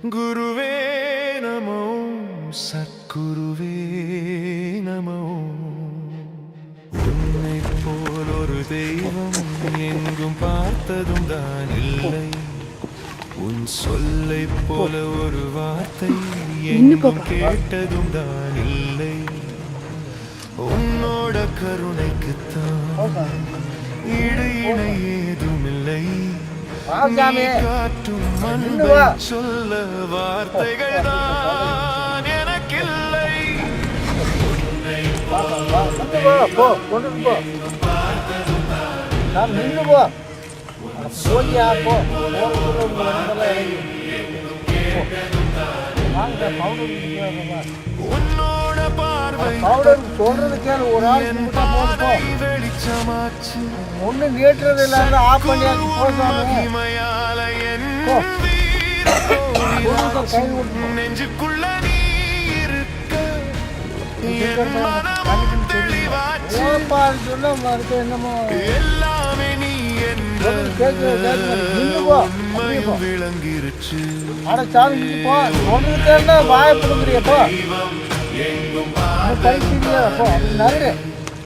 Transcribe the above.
குருவே நமோ சத்குருவே நமோ. உன்னை போல் ஒரு தெய்வம் எங்கும் பார்த்ததும் தான் இல்லை. உன் சொல்லை போல ஒரு வார்த்தை எங்கும் கேட்டதும் தான் இல்லை. உன்னோட கருணைக்குத்தான் ஈடு இணை ஏதுமில்லை. நீ காட்டும் அன்பை சொல்ல வார்த்தைகள் தான் எனக்கில்லை. உன்னோட பார்வை சொல்றது கேளு. ஒரு ஆள் வெளிச்சமாச்சு. ஒன்னும் கேட்டுறது இல்லாத ஆஃப் பண்ணியாச்சு. மகிமையால என் நெஞ்சுக்குள்ள நீ இருக்க என் மனமும் தெளிவாச்சு. என்னமோ எல்லாமே நீ என்ற உண்மையும் விளங்கிருச்சு. அட சாமி போ, சொல்றது கேட்டா வாய பிடுங்குறியப்போ. எங்கும் பைத்தியப்போ நகரு.